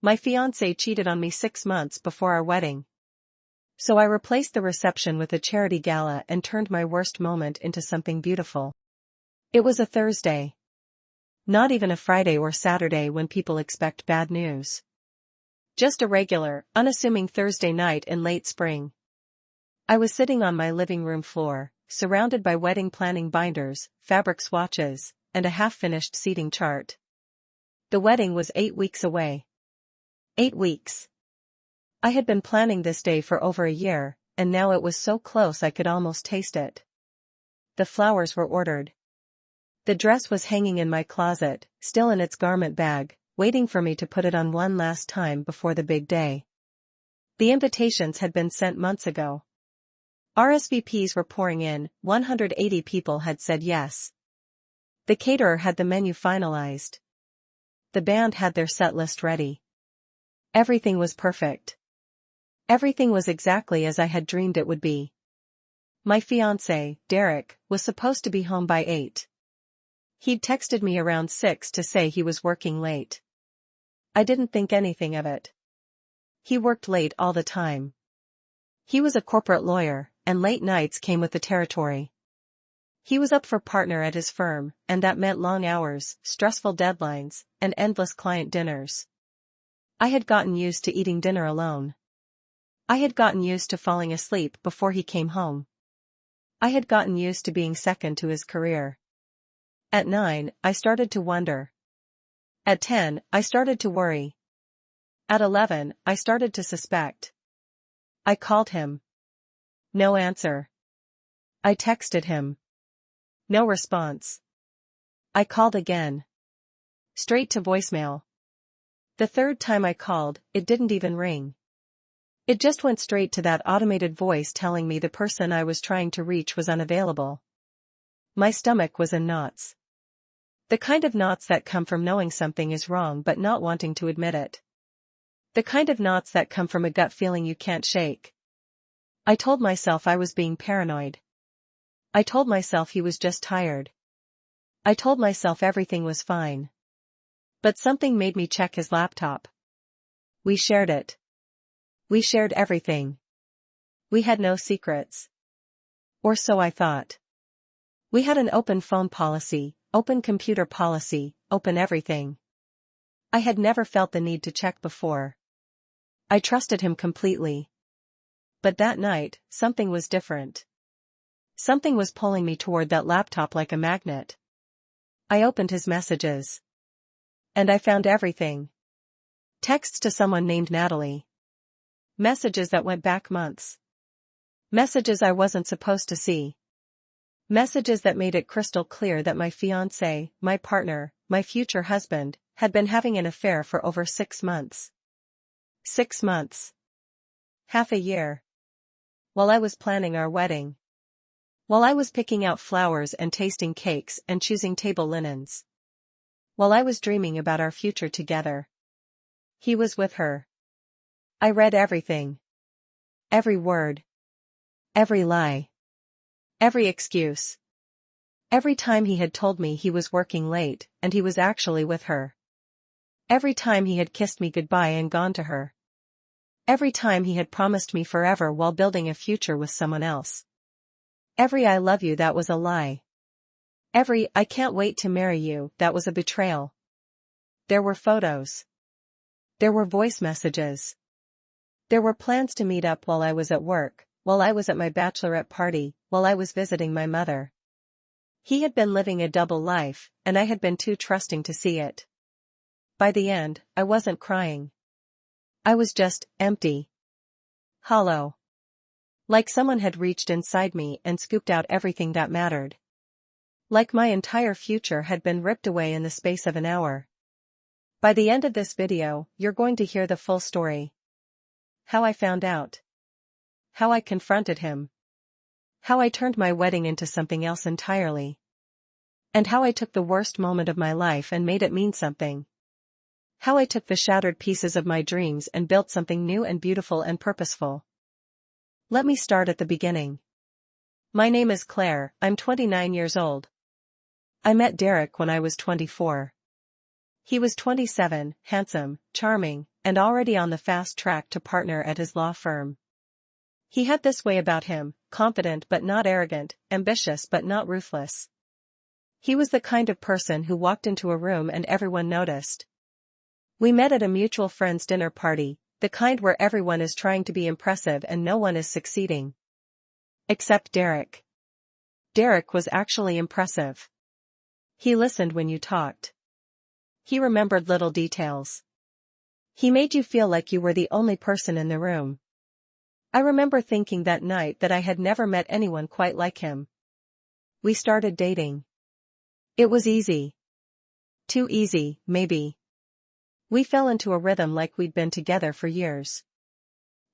My fiancé cheated on me 6 months before our wedding. So I replaced the reception with a charity gala and turned my worst moment into something beautiful. It was a Thursday. Not even a Friday or Saturday when people expect bad news. Just a regular, unassuming Thursday night in late spring. I was sitting on my living room floor, surrounded by wedding planning binders, fabric swatches, and a half-finished seating chart. The wedding was 8 weeks away. 8 weeks. I had been planning this day for over a year, and now it was so close I could almost taste it. The flowers were ordered. The dress was hanging in my closet, still in its garment bag, waiting for me to put it on one last time before the big day. The invitations had been sent months ago. RSVPs were pouring in, 180 people had said yes. The caterer had the menu finalized. The band had their set list ready. Everything was perfect. Everything was exactly as I had dreamed it would be. My fiancé, Derek, was supposed to be home by 8. He'd texted me around 6 to say he was working late. I didn't think anything of it. He worked late all the time. He was a corporate lawyer, and late nights came with the territory. He was up for partner at his firm, and that meant long hours, stressful deadlines, and endless client dinners. I had gotten used to eating dinner alone. I had gotten used to falling asleep before he came home. I had gotten used to being second to his career. At 9, I started to wonder. At 10, I started to worry. At 11, I started to suspect. I called him. No answer. I texted him. No response. I called again. Straight to voicemail. The third time I called, it didn't even ring. It just went straight to that automated voice telling me the person I was trying to reach was unavailable. My stomach was in knots. The kind of knots that come from knowing something is wrong but not wanting to admit it. The kind of knots that come from a gut feeling you can't shake. I told myself I was being paranoid. I told myself he was just tired. I told myself everything was fine. But something made me check his laptop. We shared it. We shared everything. We had no secrets. Or so I thought. We had an open phone policy, open computer policy, open everything. I had never felt the need to check before. I trusted him completely. But that night, something was different. Something was pulling me toward that laptop like a magnet. I opened his messages. And I found everything. Texts to someone named Natalie. Messages that went back months. Messages I wasn't supposed to see. Messages that made it crystal clear that my fiancé, my partner, my future husband, had been having an affair for over 6 months. 6 months. Half a year. While I was planning our wedding. While I was picking out flowers and tasting cakes and choosing table linens. While I was dreaming about our future together. He was with her. I read everything. Every word. Every lie. Every excuse. Every time he had told me he was working late, and he was actually with her. Every time he had kissed me goodbye and gone to her. Every time he had promised me forever while building a future with someone else. Every I love you that was a lie. Every I can't wait to marry you that was a betrayal. There were photos. There were voice messages. There were plans to meet up while I was at work, while I was at my bachelorette party, while I was visiting my mother. He had been living a double life, and I had been too trusting to see it. By the end, I wasn't crying. I was just empty. Hollow. Like someone had reached inside me and scooped out everything that mattered. Like my entire future had been ripped away in the space of an hour. By the end of this video, you're going to hear the full story. How I found out. How I confronted him. How I turned my wedding into something else entirely. And how I took the worst moment of my life and made it mean something. How I took the shattered pieces of my dreams and built something new and beautiful and purposeful. Let me start at the beginning. My name is Claire, I'm 29 years old. I met Derek when I was 24. He was 27, handsome, charming, and already on the fast track to partner at his law firm. He had this way about him, confident but not arrogant, ambitious but not ruthless. He was the kind of person who walked into a room and everyone noticed. We met at a mutual friend's dinner party, the kind where everyone is trying to be impressive and no one is succeeding. Except Derek. Derek was actually impressive. He listened when you talked. He remembered little details. He made you feel like you were the only person in the room. I remember thinking that night that I had never met anyone quite like him. We started dating. It was easy. Too easy, maybe. We fell into a rhythm like we'd been together for years.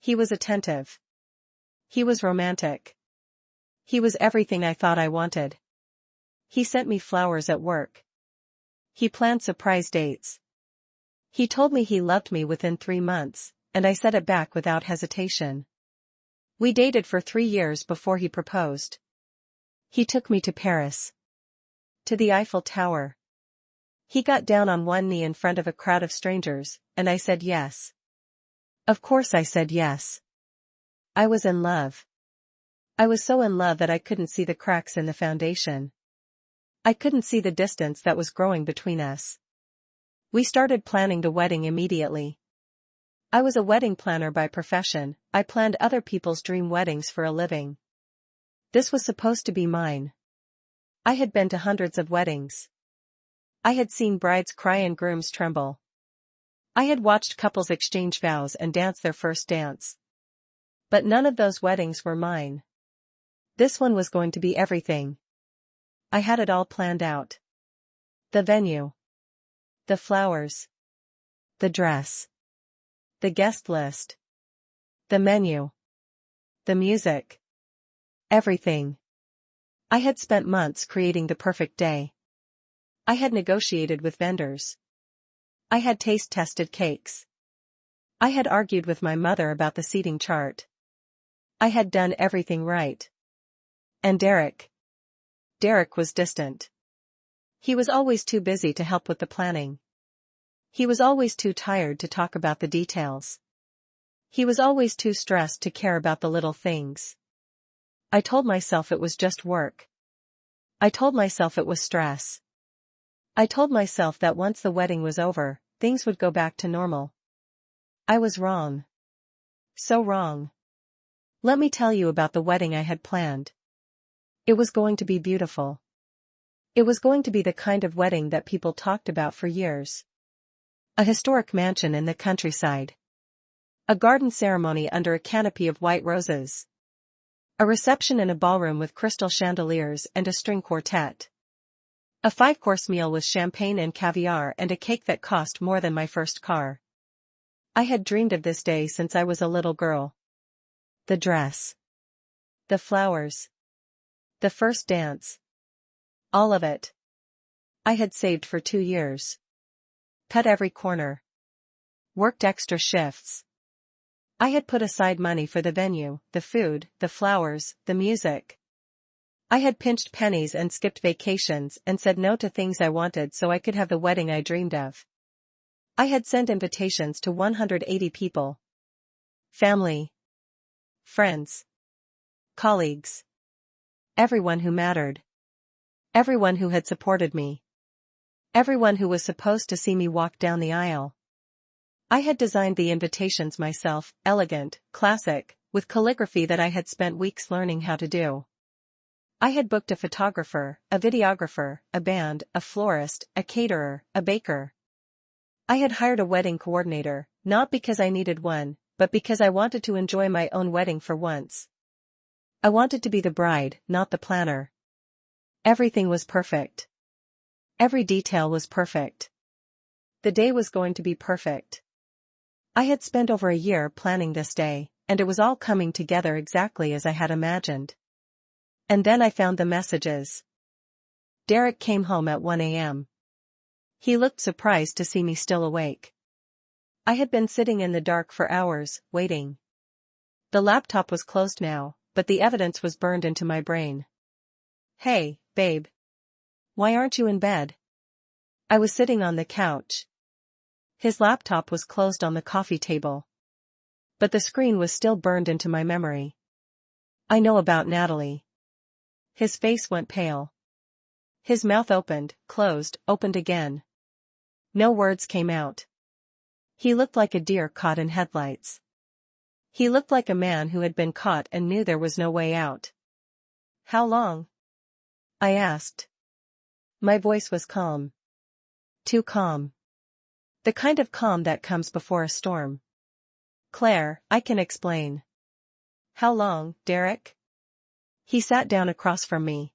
He was attentive. He was romantic. He was everything I thought I wanted. He sent me flowers at work. He planned surprise dates. He told me he loved me within 3 months, and I said it back without hesitation. We dated for 3 years before he proposed. He took me to Paris. To the Eiffel Tower. He got down on one knee in front of a crowd of strangers, and I said yes. Of course I said yes. I was in love. I was so in love that I couldn't see the cracks in the foundation. I couldn't see the distance that was growing between us. We started planning the wedding immediately. I was a wedding planner by profession. I planned other people's dream weddings for a living. This was supposed to be mine. I had been to hundreds of weddings. I had seen brides cry and grooms tremble. I had watched couples exchange vows and dance their first dance. But none of those weddings were mine. This one was going to be everything. I had it all planned out. The venue. The flowers. The dress. The guest list. The menu. The music. Everything. I had spent months creating the perfect day. I had negotiated with vendors. I had taste-tested cakes. I had argued with my mother about the seating chart. I had done everything right. And Derek was distant. He was always too busy to help with the planning. He was always too tired to talk about the details. He was always too stressed to care about the little things. I told myself it was just work. I told myself it was stress. I told myself that once the wedding was over, things would go back to normal. I was wrong. So wrong. Let me tell you about the wedding I had planned. It was going to be beautiful. It was going to be the kind of wedding that people talked about for years. A historic mansion in the countryside. A garden ceremony under a canopy of white roses. A reception in a ballroom with crystal chandeliers and a string quartet. A 5-course meal with champagne and caviar and a cake that cost more than my first car. I had dreamed of this day since I was a little girl. The dress. The flowers. The first dance. All of it. I had saved for 2 years. Cut every corner. Worked extra shifts. I had put aside money for the venue, the food, the flowers, the music. I had pinched pennies and skipped vacations and said no to things I wanted so I could have the wedding I dreamed of. I had sent invitations to 180 people. Family. Friends. Colleagues. Everyone who mattered. Everyone who had supported me. Everyone who was supposed to see me walk down the aisle. I had designed the invitations myself, elegant, classic, with calligraphy that I had spent weeks learning how to do. I had booked a photographer, a videographer, a band, a florist, a caterer, a baker. I had hired a wedding coordinator, not because I needed one, but because I wanted to enjoy my own wedding for once. I wanted to be the bride, not the planner. Everything was perfect. Every detail was perfect. The day was going to be perfect. I had spent over a year planning this day, and it was all coming together exactly as I had imagined. And then I found the messages. Derek came home at 1 a.m. He looked surprised to see me still awake. I had been sitting in the dark for hours, waiting. The laptop was closed now, but the evidence was burned into my brain. Hey, babe. Why aren't you in bed? I was sitting on the couch. His laptop was closed on the coffee table. But the screen was still burned into my memory. I know about Natalie. His face went pale. His mouth opened, closed, opened again. No words came out. He looked like a deer caught in headlights. He looked like a man who had been caught and knew there was no way out. How long? I asked. My voice was calm. Too calm. The kind of calm that comes before a storm. Claire, I can explain. How long, Derek? He sat down across from me.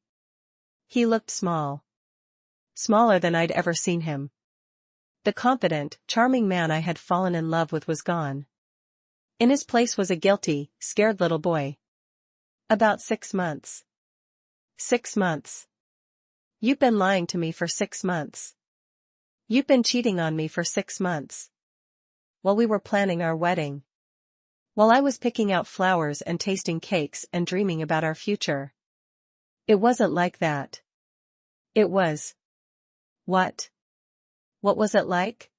He looked small. Smaller than I'd ever seen him. The confident, charming man I had fallen in love with was gone. In his place was a guilty, scared little boy. About 6 months. 6 months. You've been lying to me for 6 months. You've been cheating on me for 6 months. While we were planning our wedding. While I was picking out flowers and tasting cakes and dreaming about our future. It wasn't like that. It was. What? What was it like?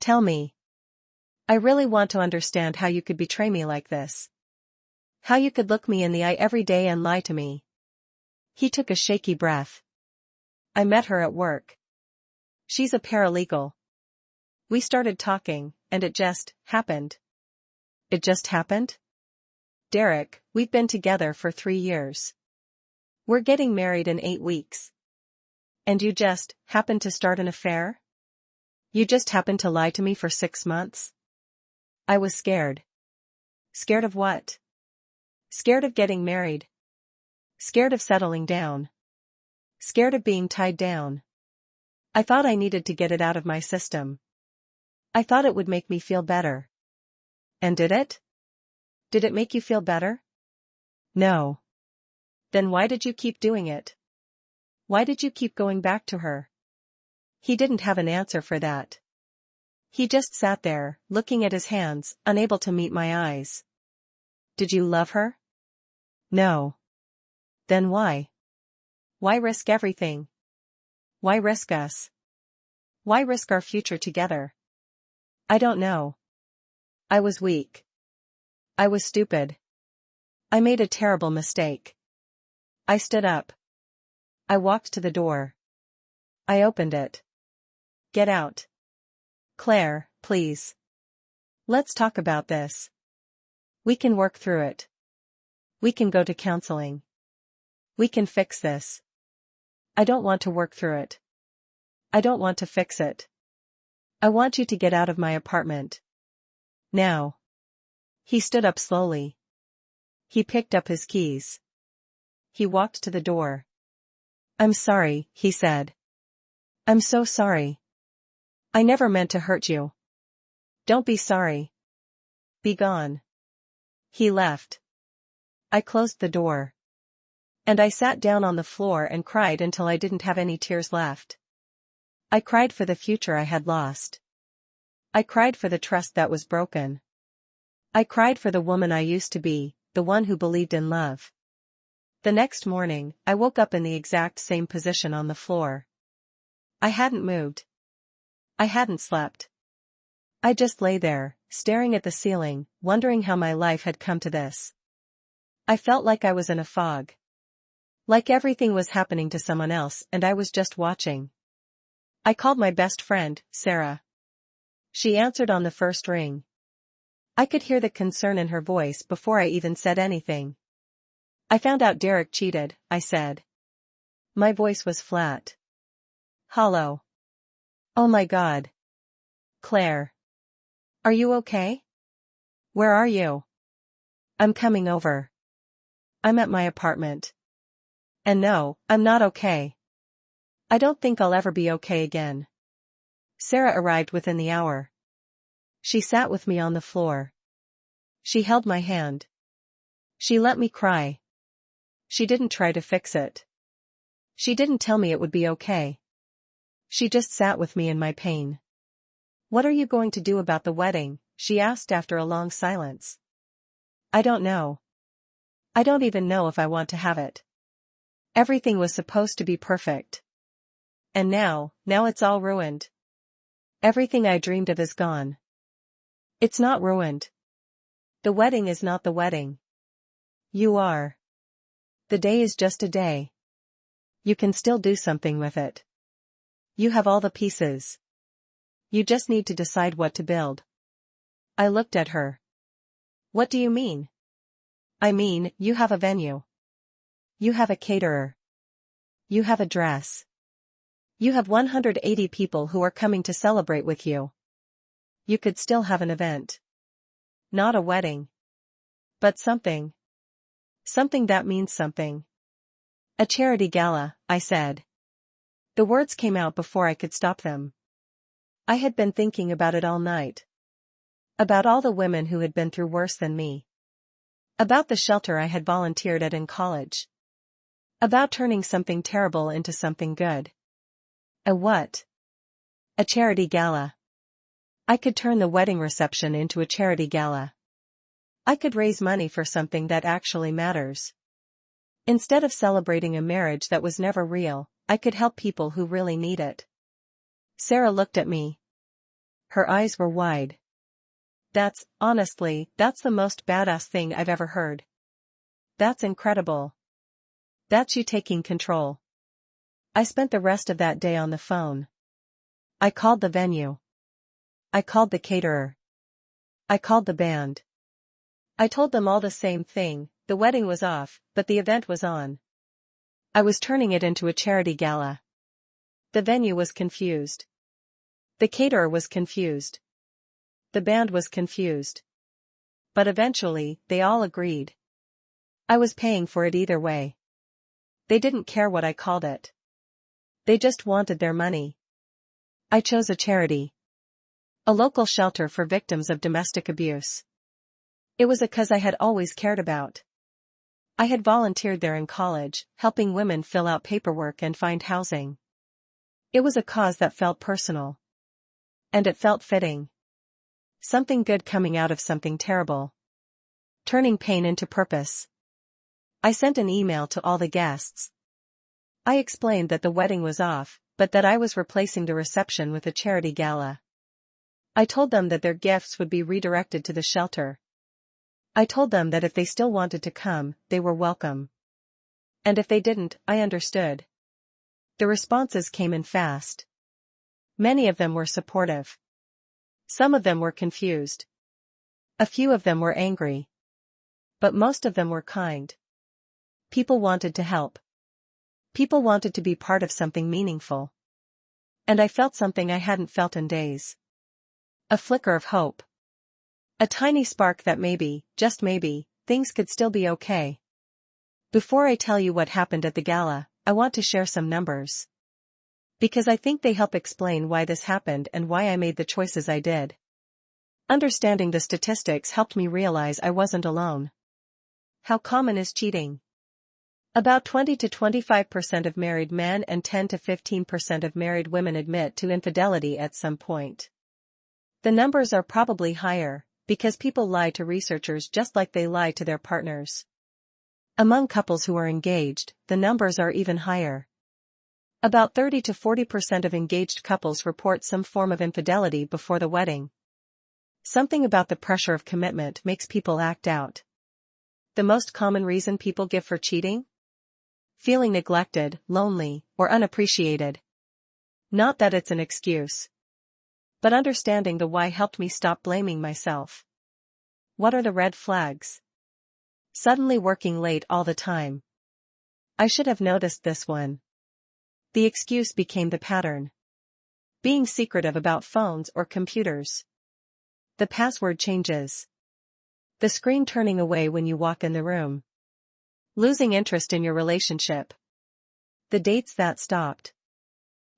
Tell me. I really want to understand how you could betray me like this. How you could look me in the eye every day and lie to me. He took a shaky breath. I met her at work. She's a paralegal. We started talking, and it just happened. It just happened? Derek, we've been together for 3 years. We're getting married in 8 weeks. And you just happened to start an affair? You just happened to lie to me for 6 months? I was scared. Scared of what? Scared of getting married. Scared of settling down. Scared of being tied down. I thought I needed to get it out of my system. I thought it would make me feel better. And did it? Did it make you feel better? No. Then why did you keep doing it? Why did you keep going back to her? He didn't have an answer for that. He just sat there, looking at his hands, unable to meet my eyes. Did you love her? No. Then why? Why risk everything? Why risk us? Why risk our future together? I don't know. I was weak. I was stupid. I made a terrible mistake. I stood up. I walked to the door. I opened it. Get out. Claire, please. Let's talk about this. We can work through it. We can go to counseling. We can fix this. I don't want to work through it. I don't want to fix it. I want you to get out of my apartment. Now. He stood up slowly. He picked up his keys. He walked to the door. I'm sorry, he said. I'm so sorry. I never meant to hurt you. Don't be sorry. Be gone. He left. I closed the door. And I sat down on the floor and cried until I didn't have any tears left. I cried for the future I had lost. I cried for the trust that was broken. I cried for the woman I used to be, the one who believed in love. The next morning, I woke up in the exact same position on the floor. I hadn't moved. I hadn't slept. I just lay there, staring at the ceiling, wondering how my life had come to this. I felt like I was in a fog. Like everything was happening to someone else and I was just watching. I called my best friend, Sarah. She answered on the first ring. I could hear the concern in her voice before I even said anything. I found out Derek cheated, I said. My voice was flat. Hollow. Oh my God. Claire. Are you okay? Where are you? I'm coming over. I'm at my apartment. And no, I'm not okay. I don't think I'll ever be okay again. Sarah arrived within the hour. She sat with me on the floor. She held my hand. She let me cry. She didn't try to fix it. She didn't tell me it would be okay. She just sat with me in my pain. What are you going to do about the wedding? She asked after a long silence. I don't know. I don't even know if I want to have it. Everything was supposed to be perfect. And now it's all ruined. Everything I dreamed of is gone. It's not ruined. The wedding is not the wedding. You are. The day is just a day. You can still do something with it. You have all the pieces. You just need to decide what to build. I looked at her. What do you mean? I mean, you have a venue. You have a caterer. You have a dress. You have 180 people who are coming to celebrate with you. You could still have an event. Not a wedding. But something. Something that means something. A charity gala, I said. The words came out before I could stop them. I had been thinking about it all night. About all the women who had been through worse than me. About the shelter I had volunteered at in college. About turning something terrible into something good. A what? A charity gala. I could turn the wedding reception into a charity gala. I could raise money for something that actually matters. Instead of celebrating a marriage that was never real, I could help people who really need it. Sarah looked at me. Her eyes were wide. Honestly, that's the most badass thing I've ever heard. That's incredible. That's you taking control. I spent the rest of that day on the phone. I called the venue. I called the caterer. I called the band. I told them all the same thing, the wedding was off, but the event was on. I was turning it into a charity gala. The venue was confused. The caterer was confused. The band was confused. But eventually, they all agreed. I was paying for it either way. They didn't care what I called it. They just wanted their money. I chose a charity. A local shelter for victims of domestic abuse. It was a cause I had always cared about. I had volunteered there in college, helping women fill out paperwork and find housing. It was a cause that felt personal. And it felt fitting. Something good coming out of something terrible. Turning pain into purpose. I sent an email to all the guests. I explained that the wedding was off, but that I was replacing the reception with a charity gala. I told them that their gifts would be redirected to the shelter. I told them that if they still wanted to come, they were welcome. And if they didn't, I understood. The responses came in fast. Many of them were supportive. Some of them were confused. A few of them were angry. But most of them were kind. People wanted to help. People wanted to be part of something meaningful. And I felt something I hadn't felt in days. A flicker of hope. A tiny spark that maybe, just maybe, things could still be okay. Before I tell you what happened at the gala, I want to share some numbers. Because I think they help explain why this happened and why I made the choices I did. Understanding the statistics helped me realize I wasn't alone. How common is cheating? About 20 to 25% of married men and 10 to 15% of married women admit to infidelity at some point. The numbers are probably higher, because people lie to researchers just like they lie to their partners. Among couples who are engaged, the numbers are even higher. About 30 to 40% of engaged couples report some form of infidelity before the wedding. Something about the pressure of commitment makes people act out. The most common reason people give for cheating? Feeling neglected, lonely, or unappreciated. Not that it's an excuse. But understanding the why helped me stop blaming myself. What are the red flags? Suddenly working late all the time. I should have noticed this one. The excuse became the pattern. Being secretive about phones or computers. The password changes. The screen turning away when you walk in the room. Losing interest in your relationship. The dates that stopped.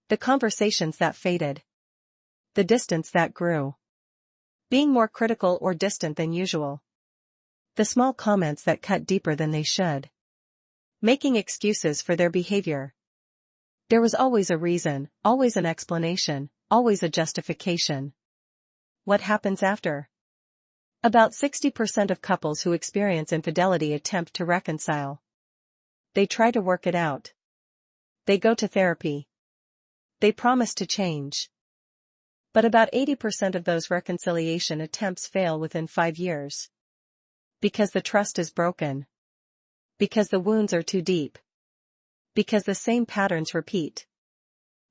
The conversations that faded. The distance that grew. Being more critical or distant than usual. The small comments that cut deeper than they should. Making excuses for their behavior. There was always a reason, always an explanation, always a justification. What happens after? About 60% of couples who experience infidelity attempt to reconcile. They try to work it out. They go to therapy. They promise to change. But about 80% of those reconciliation attempts fail within 5 years. Because the trust is broken. Because the wounds are too deep. Because the same patterns repeat.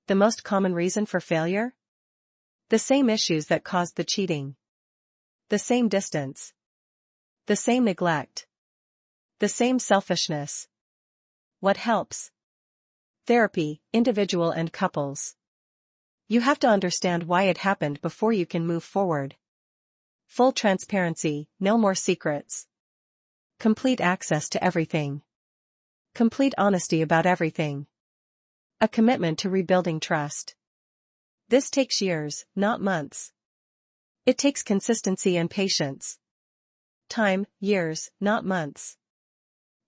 The most common reason for failure? The same issues that caused the cheating. The same distance. The same neglect. The same selfishness. What helps? Therapy, individual and couples. You have to understand why it happened before you can move forward. Full transparency, no more secrets. Complete access to everything. Complete honesty about everything. A commitment to rebuilding trust. This takes years, not months. It takes consistency and patience. Time, years, not months.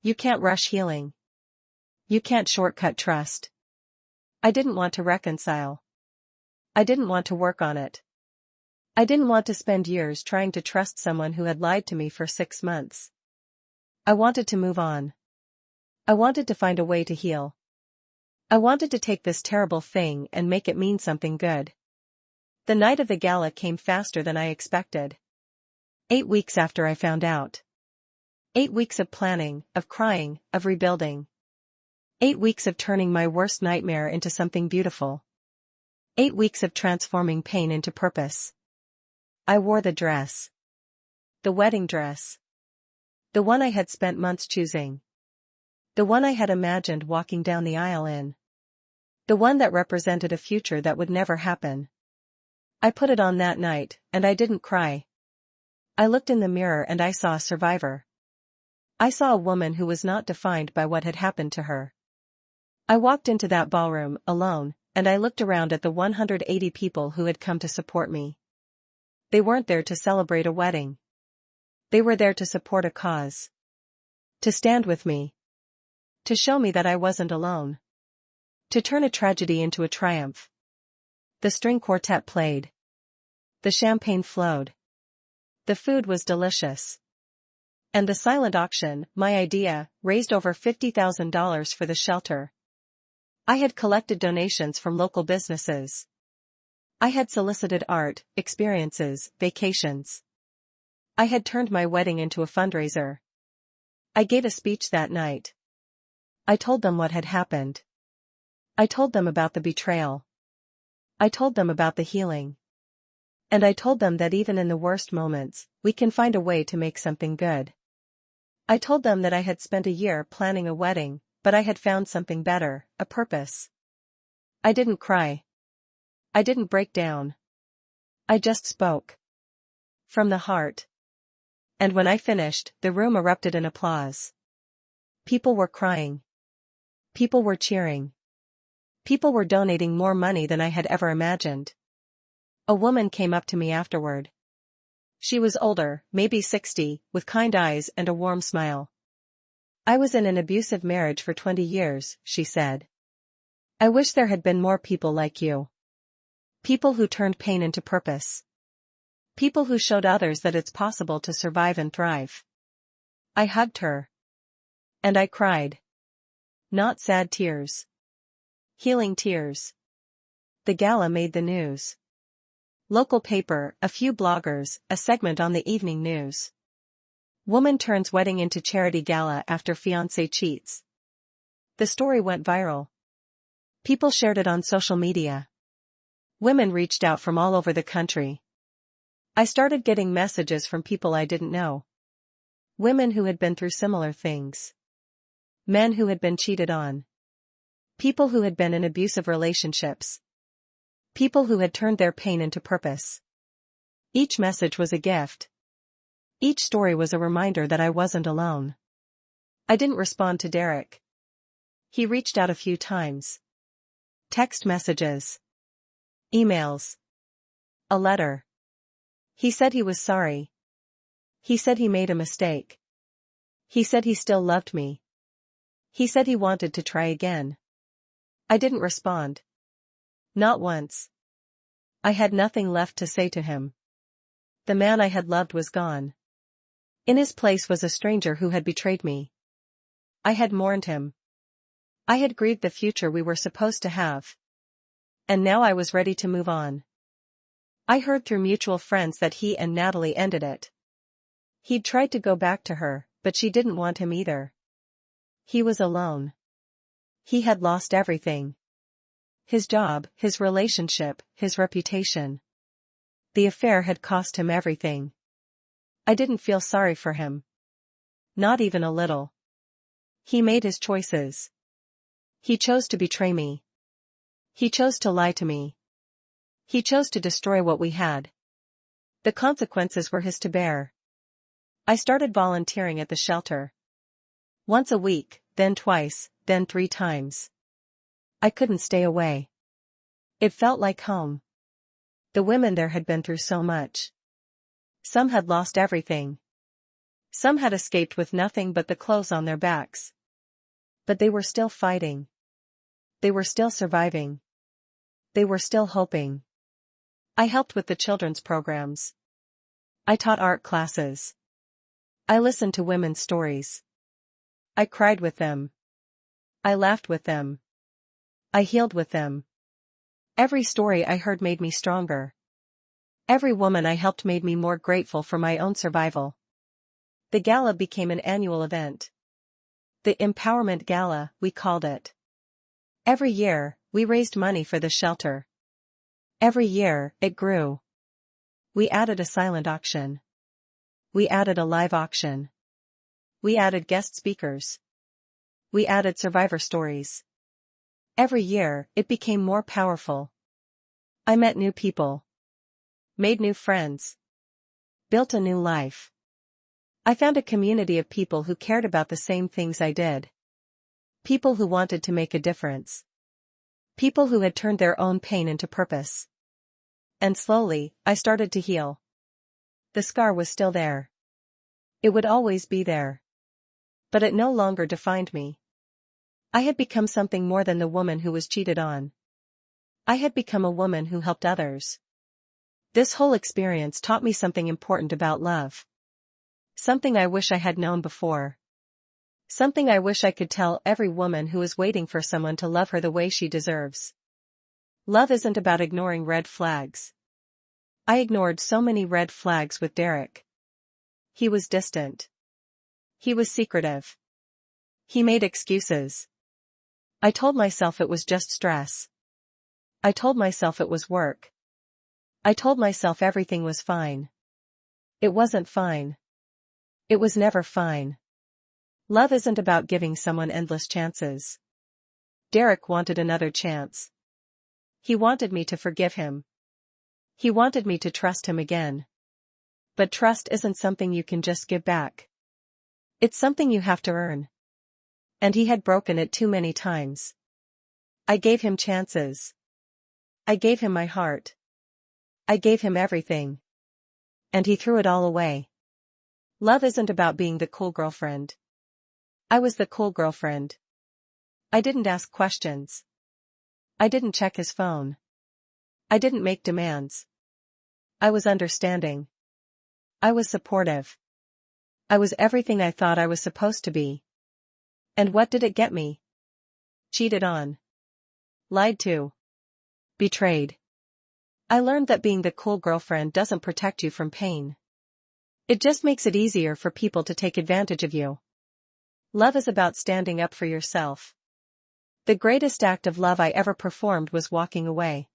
You can't rush healing. You can't shortcut trust. I didn't want to reconcile. I didn't want to work on it. I didn't want to spend years trying to trust someone who had lied to me for 6 months. I wanted to move on. I wanted to find a way to heal. I wanted to take this terrible thing and make it mean something good. The night of the gala came faster than I expected. 8 weeks after I found out. 8 weeks of planning, of crying, of rebuilding. 8 weeks of turning my worst nightmare into something beautiful. 8 weeks of transforming pain into purpose. I wore the dress. The wedding dress. The one I had spent months choosing. The one I had imagined walking down the aisle in. The one that represented a future that would never happen. I put it on that night, and I didn't cry. I looked in the mirror and I saw a survivor. I saw a woman who was not defined by what had happened to her. I walked into that ballroom, alone, and I looked around at the 180 people who had come to support me. They weren't there to celebrate a wedding. They were there to support a cause. To stand with me. To show me that I wasn't alone. To turn a tragedy into a triumph. The string quartet played. The champagne flowed. The food was delicious. And the silent auction, my idea, raised over $50,000 for the shelter. I had collected donations from local businesses. I had solicited art, experiences, vacations. I had turned my wedding into a fundraiser. I gave a speech that night. I told them what had happened. I told them about the betrayal. I told them about the healing. And I told them that even in the worst moments, we can find a way to make something good. I told them that I had spent a year planning a wedding, but I had found something better, a purpose. I didn't cry. I didn't break down. I just spoke. From the heart. And when I finished, the room erupted in applause. People were crying. People were cheering. People were donating more money than I had ever imagined. A woman came up to me afterward. She was older, maybe 60, with kind eyes and a warm smile. I was in an abusive marriage for 20 years, she said. I wish there had been more people like you. People who turned pain into purpose. People who showed others that it's possible to survive and thrive. I hugged her. And I cried. Not sad tears. Healing tears. The gala made the news. Local paper, a few bloggers, a segment on the evening news. Woman turns wedding into charity gala after fiancé cheats. The story went viral. People shared it on social media. Women reached out from all over the country. I started getting messages from people I didn't know. Women who had been through similar things. Men who had been cheated on. People who had been in abusive relationships. People who had turned their pain into purpose. Each message was a gift. Each story was a reminder that I wasn't alone. I didn't respond to Derek. He reached out a few times. Text messages. Emails. A letter. He said he was sorry. He said he made a mistake. He said he still loved me. He said he wanted to try again. I didn't respond. Not once. I had nothing left to say to him. The man I had loved was gone. In his place was a stranger who had betrayed me. I had mourned him. I had grieved the future we were supposed to have. And now I was ready to move on. I heard through mutual friends that he and Natalie ended it. He'd tried to go back to her, but she didn't want him either. He was alone. He had lost everything. His job, his relationship, his reputation. The affair had cost him everything. I didn't feel sorry for him. Not even a little. He made his choices. He chose to betray me. He chose to lie to me. He chose to destroy what we had. The consequences were his to bear. I started volunteering at the shelter. Once a week, then twice, then 3 times. I couldn't stay away. It felt like home. The women there had been through so much. Some had lost everything. Some had escaped with nothing but the clothes on their backs. But they were still fighting. They were still surviving. They were still hoping. I helped with the children's programs. I taught art classes. I listened to women's stories. I cried with them. I laughed with them. I healed with them. Every story I heard made me stronger. Every woman I helped made me more grateful for my own survival. The gala became an annual event. The Empowerment Gala, we called it. Every year, we raised money for the shelter. Every year, it grew. We added a silent auction. We added a live auction. We added guest speakers. We added survivor stories. Every year, it became more powerful. I met new people. Made new friends. Built a new life. I found a community of people who cared about the same things I did. People who wanted to make a difference. People who had turned their own pain into purpose. And slowly, I started to heal. The scar was still there. It would always be there. But it no longer defined me. I had become something more than the woman who was cheated on. I had become a woman who helped others. This whole experience taught me something important about love. Something I wish I had known before. Something I wish I could tell every woman who is waiting for someone to love her the way she deserves. Love isn't about ignoring red flags. I ignored so many red flags with Derek. He was distant. He was secretive. He made excuses. I told myself it was just stress. I told myself it was work. I told myself everything was fine. It wasn't fine. It was never fine. Love isn't about giving someone endless chances. Derek wanted another chance. He wanted me to forgive him. He wanted me to trust him again. But trust isn't something you can just give back. It's something you have to earn. And he had broken it too many times. I gave him chances. I gave him my heart. I gave him everything. And he threw it all away. Love isn't about being the cool girlfriend. I was the cool girlfriend. I didn't ask questions. I didn't check his phone. I didn't make demands. I was understanding. I was supportive. I was everything I thought I was supposed to be. And what did it get me? Cheated on. Lied to. Betrayed. I learned that being the cool girlfriend doesn't protect you from pain. It just makes it easier for people to take advantage of you. Love is about standing up for yourself. The greatest act of love I ever performed was walking away.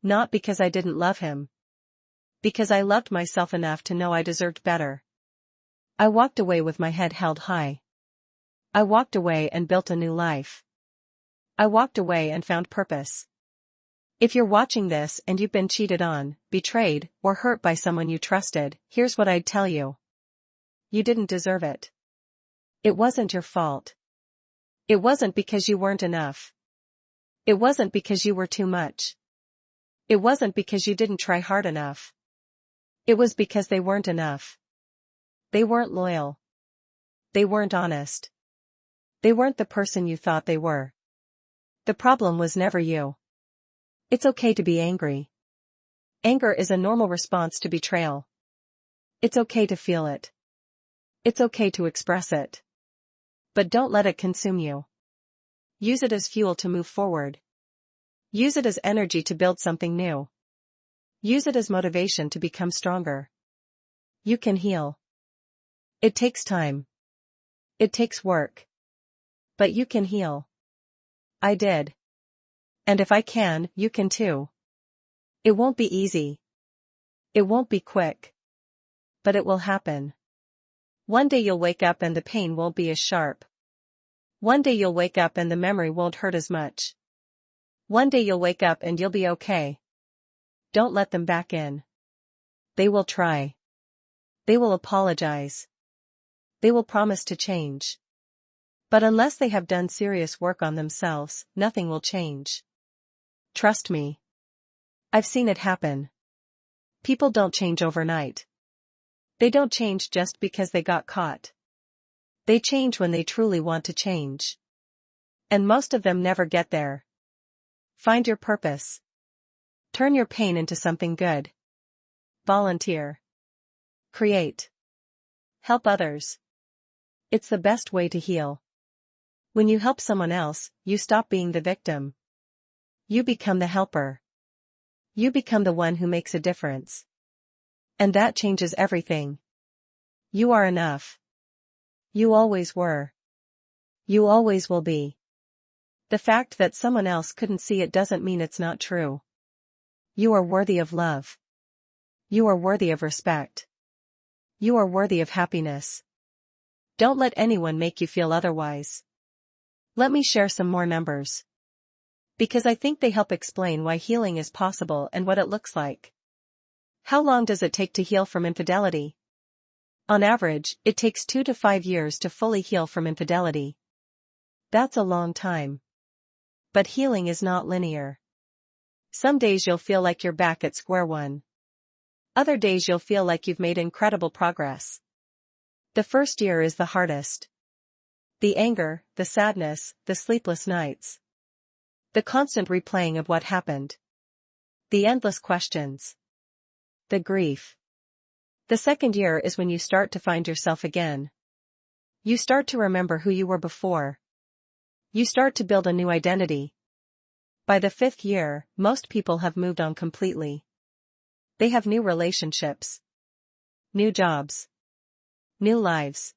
Not because I didn't love him. Because I loved myself enough to know I deserved better. I walked away with my head held high. I walked away and built a new life. I walked away and found purpose. If you're watching this and you've been cheated on, betrayed, or hurt by someone you trusted, here's what I'd tell you. You didn't deserve it. It wasn't your fault. It wasn't because you weren't enough. It wasn't because you were too much. It wasn't because you didn't try hard enough. It was because they weren't enough. They weren't loyal. They weren't honest. They weren't the person you thought they were. The problem was never you. It's okay to be angry. Anger is a normal response to betrayal. It's okay to feel it. It's okay to express it. But don't let it consume you. Use it as fuel to move forward. Use it as energy to build something new. Use it as motivation to become stronger. You can heal. It takes time. It takes work. But you can heal. I did. And if I can, you can too. It won't be easy. It won't be quick. But it will happen. One day you'll wake up and the pain won't be as sharp. One day you'll wake up and the memory won't hurt as much. One day you'll wake up and you'll be okay. Don't let them back in. They will try. They will apologize. They will promise to change. But unless they have done serious work on themselves, nothing will change. Trust me. I've seen it happen. People don't change overnight. They don't change just because they got caught. They change when they truly want to change. And most of them never get there. Find your purpose. Turn your pain into something good. Volunteer. Create. Help others. It's the best way to heal. When you help someone else, you stop being the victim. You become the helper. You become the one who makes a difference. And that changes everything. You are enough. You always were. You always will be. The fact that someone else couldn't see it doesn't mean it's not true. You are worthy of love. You are worthy of respect. You are worthy of happiness. Don't let anyone make you feel otherwise. Let me share some more numbers. Because I think they help explain why healing is possible and what it looks like. How long does it take to heal from infidelity? On average, it takes 2 to 5 years to fully heal from infidelity. That's a long time. But healing is not linear. Some days you'll feel like you're back at square one. Other days you'll feel like you've made incredible progress. The first year is the hardest. The anger, the sadness, the sleepless nights. The constant replaying of what happened. The endless questions. The grief. The second year is when you start to find yourself again. You start to remember who you were before. You start to build a new identity. By the 5th year, most people have moved on completely. They have new relationships. New jobs. New lives.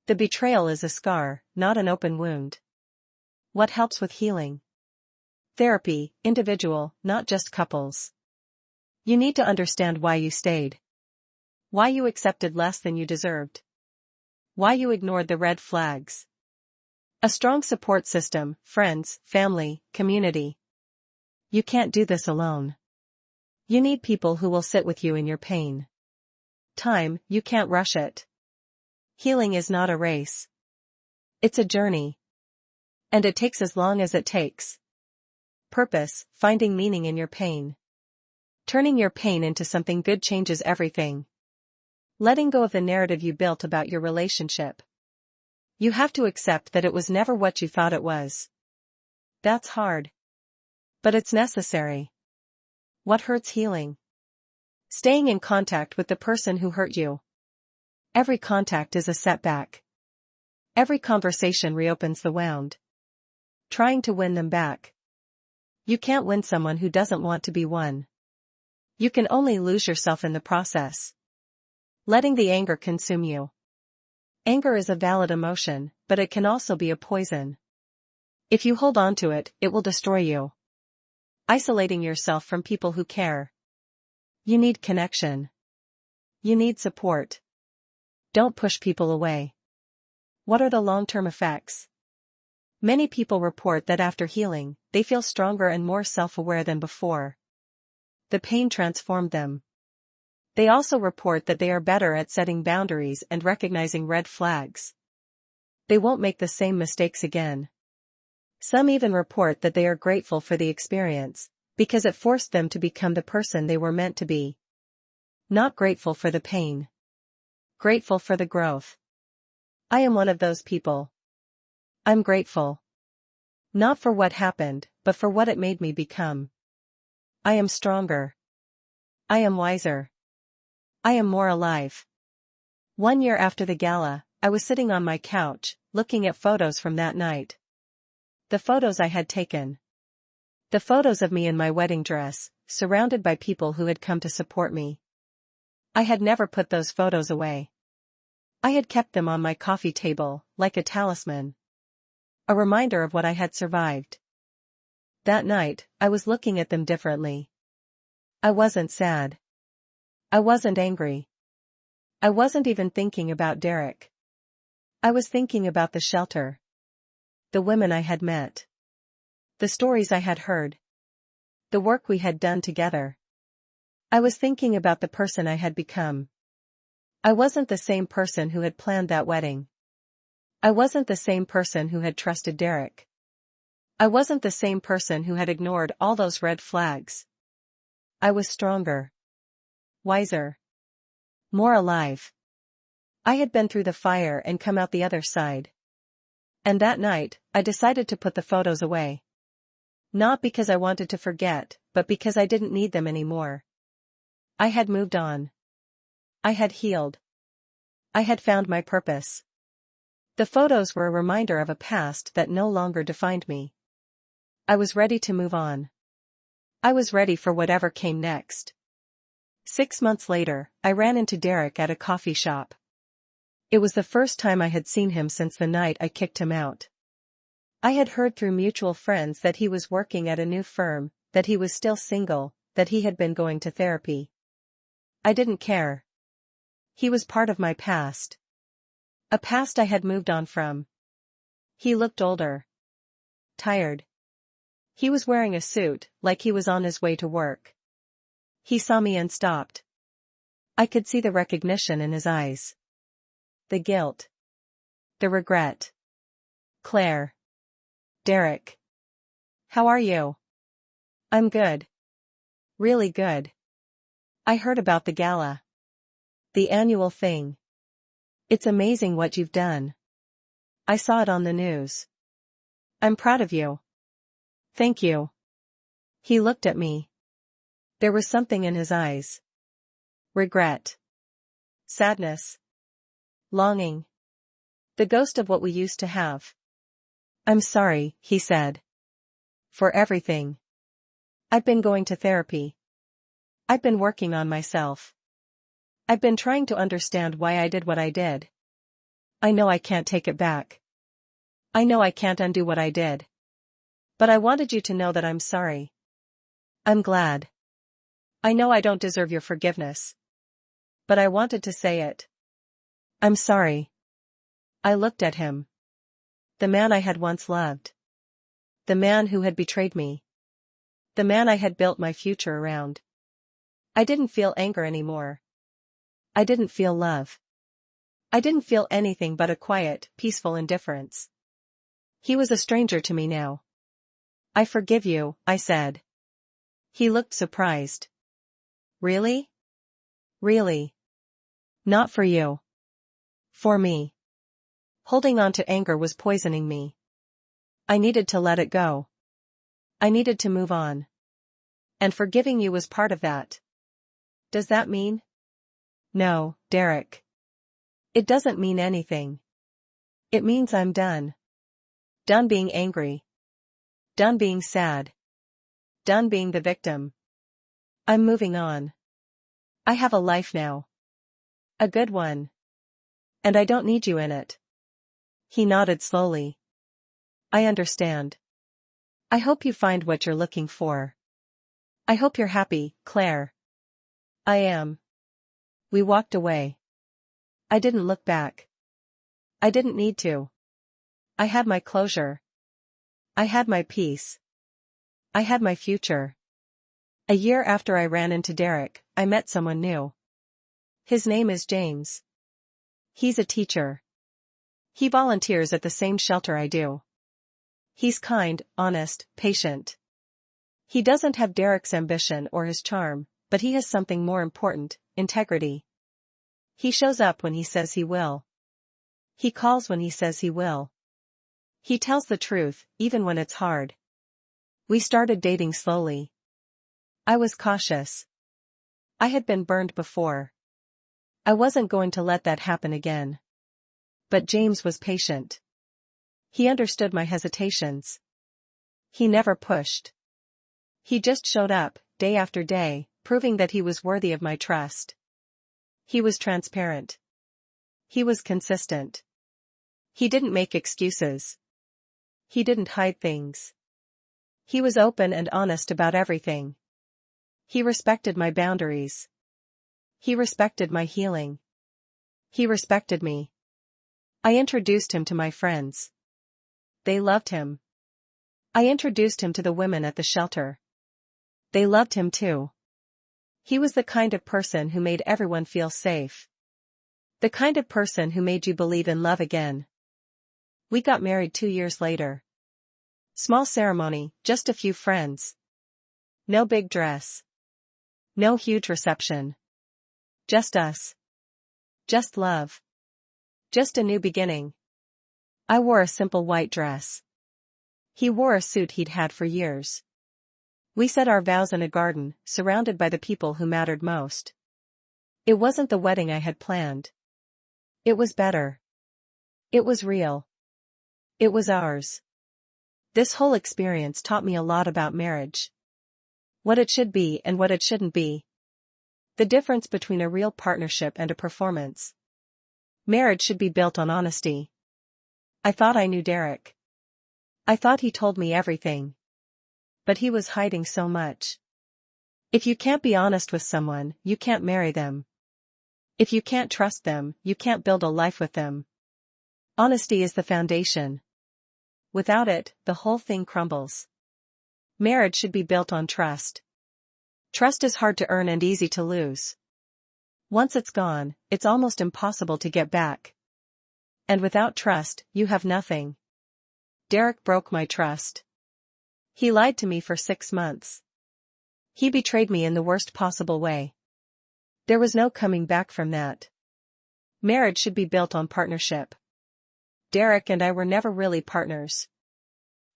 The betrayal is a scar, not an open wound. What helps with healing? Therapy, individual, not just couples. You need to understand why you stayed. Why you accepted less than you deserved. Why you ignored the red flags. A strong support system, friends, family, community. You can't do this alone. You need people who will sit with you in your pain. Time, you can't rush it. Healing is not a race. It's a journey. And it takes as long as it takes. Purpose, finding meaning in your pain. Turning your pain into something good changes everything. Letting go of the narrative you built about your relationship. You have to accept that it was never what you thought it was. That's hard. But it's necessary. What hurts healing? Staying in contact with the person who hurt you. Every contact is a setback. Every conversation reopens the wound. Trying to win them back. You can't win someone who doesn't want to be won. You can only lose yourself in the process. Letting the anger consume you. Anger is a valid emotion, but it can also be a poison. If you hold on to it, it will destroy you. Isolating yourself from people who care. You need connection. You need support. Don't push people away. What are the long-term effects? Many people report that after healing, they feel stronger and more self-aware than before. The pain transformed them. They also report that they are better at setting boundaries and recognizing red flags. They won't make the same mistakes again. Some even report that they are grateful for the experience, because it forced them to become the person they were meant to be. Not grateful for the pain. Grateful for the growth. I am one of those people. I'm grateful. Not for what happened, but for what it made me become. I am stronger. I am wiser. I am more alive. 1 year after the gala, I was sitting on my couch, looking at photos from that night. The photos I had taken. The photos of me in my wedding dress, surrounded by people who had come to support me. I had never put those photos away. I had kept them on my coffee table, like a talisman. A reminder of what I had survived. That night, I was looking at them differently. I wasn't sad. I wasn't angry. I wasn't even thinking about Derek. I was thinking about the shelter. The women I had met. The stories I had heard. The work we had done together. I was thinking about the person I had become. I wasn't the same person who had planned that wedding. I wasn't the same person who had trusted Derek. I wasn't the same person who had ignored all those red flags. I was stronger. Wiser. More alive. I had been through the fire and come out the other side. And that night, I decided to put the photos away. Not because I wanted to forget, but because I didn't need them anymore. I had moved on. I had healed. I had found my purpose. The photos were a reminder of a past that no longer defined me. I was ready to move on. I was ready for whatever came next. 6 months later, I ran into Derek at a coffee shop. It was the first time I had seen him since the night I kicked him out. I had heard through mutual friends that he was working at a new firm, that he was still single, that he had been going to therapy. I didn't care. He was part of my past. A past I had moved on from. He looked older. Tired. He was wearing a suit, like he was on his way to work. He saw me and stopped. I could see the recognition in his eyes. The guilt. The regret. Claire. Derek. How are you? I'm good. Really good. I heard about the gala. The annual thing. It's amazing what you've done. I saw it on the news. I'm proud of you. Thank you. He looked at me. There was something in his eyes. Regret. Sadness. Longing. The ghost of what we used to have. I'm sorry, he said. For everything. I've been going to therapy. I've been working on myself. I've been trying to understand why I did what I did. I know I can't take it back. I know I can't undo what I did. But I wanted you to know that I'm sorry. I'm glad. I know I don't deserve your forgiveness. But I wanted to say it. I'm sorry. I looked at him. The man I had once loved. The man who had betrayed me. The man I had built my future around. I didn't feel anger anymore. I didn't feel love. I didn't feel anything but a quiet, peaceful indifference. He was a stranger to me now. I forgive you, I said. He looked surprised. Really? Really? Not for you. For me. Holding on to anger was poisoning me. I needed to let it go. I needed to move on. And forgiving you was part of that. Does that mean? No, Derek. It doesn't mean anything. It means I'm done. Done being angry. Done being sad. Done being the victim. I'm moving on. I have a life now. A good one. And I don't need you in it. He nodded slowly. I understand. I hope you find what you're looking for. I hope you're happy, Claire. I am. We walked away. I didn't look back. I didn't need to. I had my closure. I had my peace. I had my future. A year after I ran into Derek, I met someone new. His name is James. He's a teacher. He volunteers at the same shelter I do. He's kind, honest, patient. He doesn't have Derek's ambition or his charm, but he has something more important, integrity. He shows up when he says he will. He calls when he says he will. He tells the truth, even when it's hard. We started dating slowly. I was cautious. I had been burned before. I wasn't going to let that happen again. But James was patient. He understood my hesitations. He never pushed. He just showed up, day after day, proving that he was worthy of my trust. He was transparent. He was consistent. He didn't make excuses. He didn't hide things. He was open and honest about everything. He respected my boundaries. He respected my healing. He respected me. I introduced him to my friends. They loved him. I introduced him to the women at the shelter. They loved him too. He was the kind of person who made everyone feel safe. The kind of person who made you believe in love again. We got married 2 years later. Small ceremony, just a few friends. No big dress. No huge reception. Just us. Just love. Just a new beginning. I wore a simple white dress. He wore a suit he'd had for years. We said our vows in a garden, surrounded by the people who mattered most. It wasn't the wedding I had planned. It was better. It was real. It was ours. This whole experience taught me a lot about marriage. What it should be and what it shouldn't be. The difference between a real partnership and a performance. Marriage should be built on honesty. I thought I knew Derek. I thought he told me everything. But he was hiding so much. If you can't be honest with someone, you can't marry them. If you can't trust them, you can't build a life with them. Honesty is the foundation. Without it, the whole thing crumbles. Marriage should be built on trust. Trust is hard to earn and easy to lose. Once it's gone, it's almost impossible to get back. And without trust, you have nothing. Derek broke my trust. He lied to me for 6 months. He betrayed me in the worst possible way. There was no coming back from that. Marriage should be built on partnership. Derek and I were never really partners.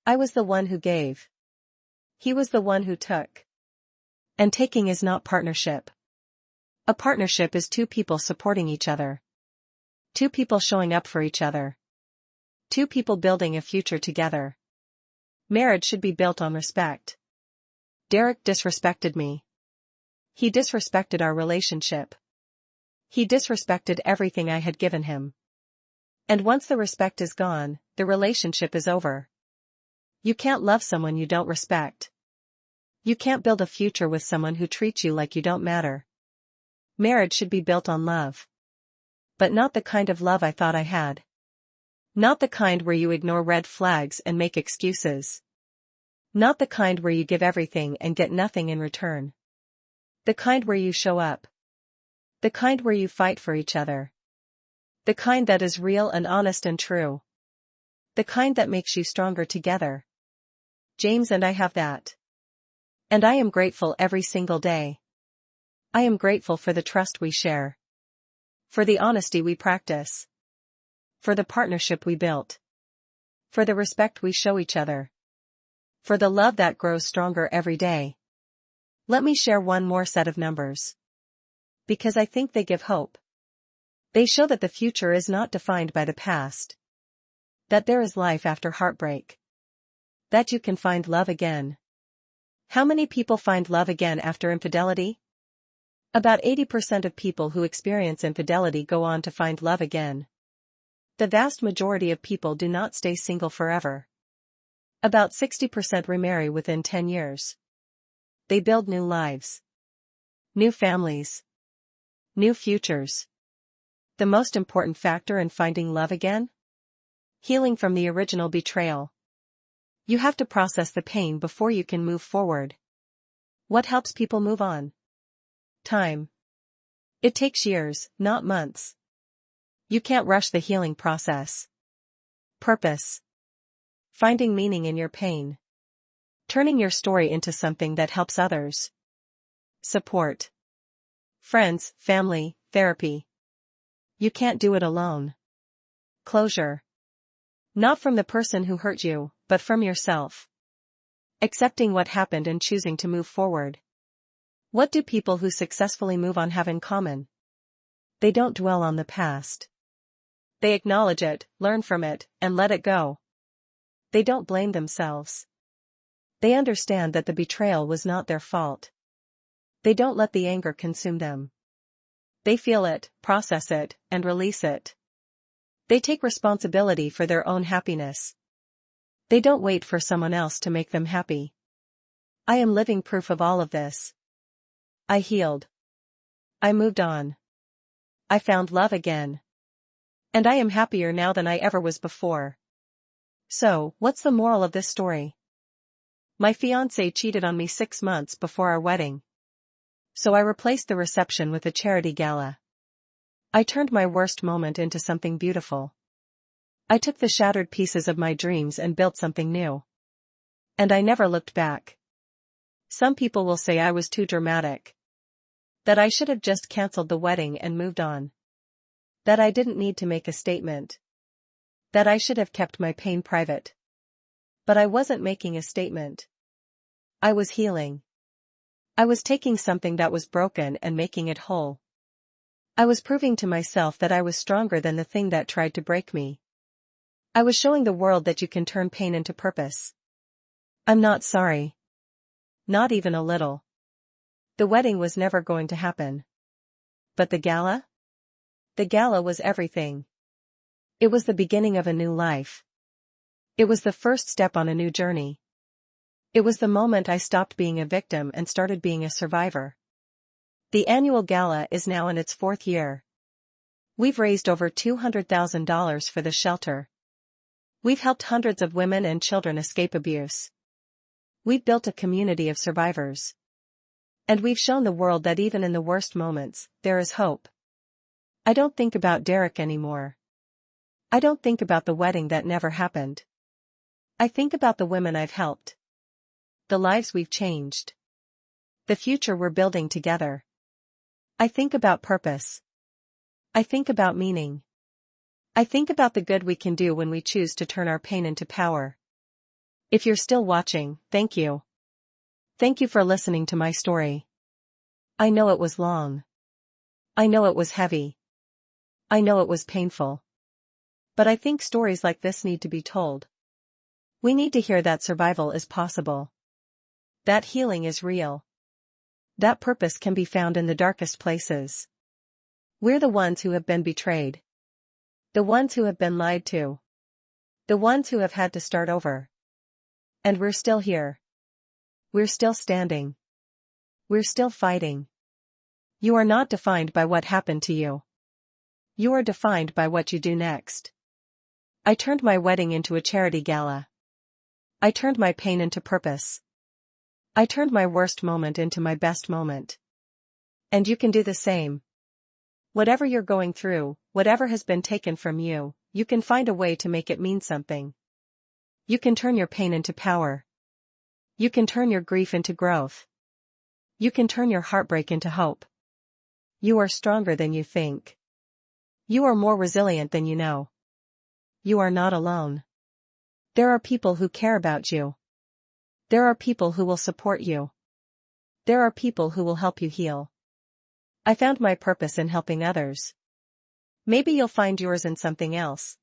I was the one who gave. He was the one who took. And taking is not partnership. A partnership is 2 people supporting each other. 2 people showing up for each other. 2 people building a future together. Marriage should be built on respect. Derek disrespected me. He disrespected our relationship. He disrespected everything I had given him. And once the respect is gone, the relationship is over. You can't love someone you don't respect. You can't build a future with someone who treats you like you don't matter. Marriage should be built on love. But not the kind of love I thought I had. Not the kind where you ignore red flags and make excuses. Not the kind where you give everything and get nothing in return. The kind where you show up. The kind where you fight for each other. The kind that is real and honest and true. The kind that makes you stronger together. James and I have that. And I am grateful every single day. I am grateful for the trust we share. For the honesty we practice. For the partnership we built. For the respect we show each other. For the love that grows stronger every day. Let me share one more set of numbers. Because I think they give hope. They show that the future is not defined by the past. That there is life after heartbreak. That you can find love again. How many people find love again after infidelity? About 80% of people who experience infidelity go on to find love again. The vast majority of people do not stay single forever. About 60% remarry within 10 years. They build new lives. New families. New futures. The most important factor in finding love again? Healing from the original betrayal. You have to process the pain before you can move forward. What helps people move on? Time. It takes years, not months. You can't rush the healing process. Purpose. Finding meaning in your pain. Turning your story into something that helps others. Support. Friends, family, therapy. You can't do it alone. Closure. Not from the person who hurt you, but from yourself. Accepting what happened and choosing to move forward. What do people who successfully move on have in common? They don't dwell on the past. They acknowledge it, learn from it, and let it go. They don't blame themselves. They understand that the betrayal was not their fault. They don't let the anger consume them. They feel it, process it, and release it. They take responsibility for their own happiness. They don't wait for someone else to make them happy. I am living proof of all of this. I healed. I moved on. I found love again. And I am happier now than I ever was before. So, what's the moral of this story? My fiancé cheated on me 6 months before our wedding. So I replaced the reception with a charity gala. I turned my worst moment into something beautiful. I took the shattered pieces of my dreams and built something new. And I never looked back. Some people will say I was too dramatic. That I should have just cancelled the wedding and moved on. That I didn't need to make a statement. That I should have kept my pain private. But I wasn't making a statement. I was healing. I was taking something that was broken and making it whole. I was proving to myself that I was stronger than the thing that tried to break me. I was showing the world that you can turn pain into purpose. I'm not sorry. Not even a little. The wedding was never going to happen. But the gala? The gala was everything. It was the beginning of a new life. It was the first step on a new journey. It was the moment I stopped being a victim and started being a survivor. The annual gala is now in its 4th year. We've raised over $200,000 for the shelter. We've helped hundreds of women and children escape abuse. We've built a community of survivors. And we've shown the world that even in the worst moments, there is hope. I don't think about Derek anymore. I don't think about the wedding that never happened. I think about the women I've helped. The lives we've changed. The future we're building together. I think about purpose. I think about meaning. I think about the good we can do when we choose to turn our pain into power. If you're still watching, thank you. Thank you for listening to my story. I know it was long. I know it was heavy. I know it was painful. But I think stories like this need to be told. We need to hear that survival is possible. That healing is real. That purpose can be found in the darkest places. We're the ones who have been betrayed. The ones who have been lied to. The ones who have had to start over. And we're still here. We're still standing. We're still fighting. You are not defined by what happened to you. You are defined by what you do next. I turned my wedding into a charity gala. I turned my pain into purpose. I turned my worst moment into my best moment. And you can do the same. Whatever you're going through, whatever has been taken from you, you can find a way to make it mean something. You can turn your pain into power. You can turn your grief into growth. You can turn your heartbreak into hope. You are stronger than you think. You are more resilient than you know. You are not alone. There are people who care about you. There are people who will support you. There are people who will help you heal. I found my purpose in helping others. Maybe you'll find yours in something else.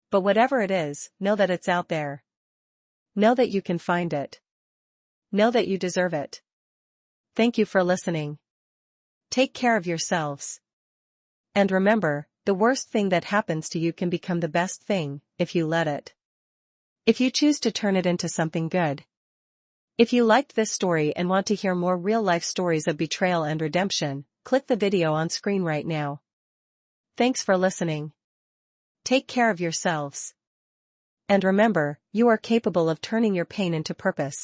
But whatever it is, know that it's out there. Know that you can find it. Know that you deserve it. Thank you for listening. Take care of yourselves. And remember, the worst thing that happens to you can become the best thing, if you let it. If you choose to turn it into something good. If you liked this story and want to hear more real-life stories of betrayal and redemption, click the video on screen right now. Thanks for listening. Take care of yourselves. And remember, you are capable of turning your pain into purpose.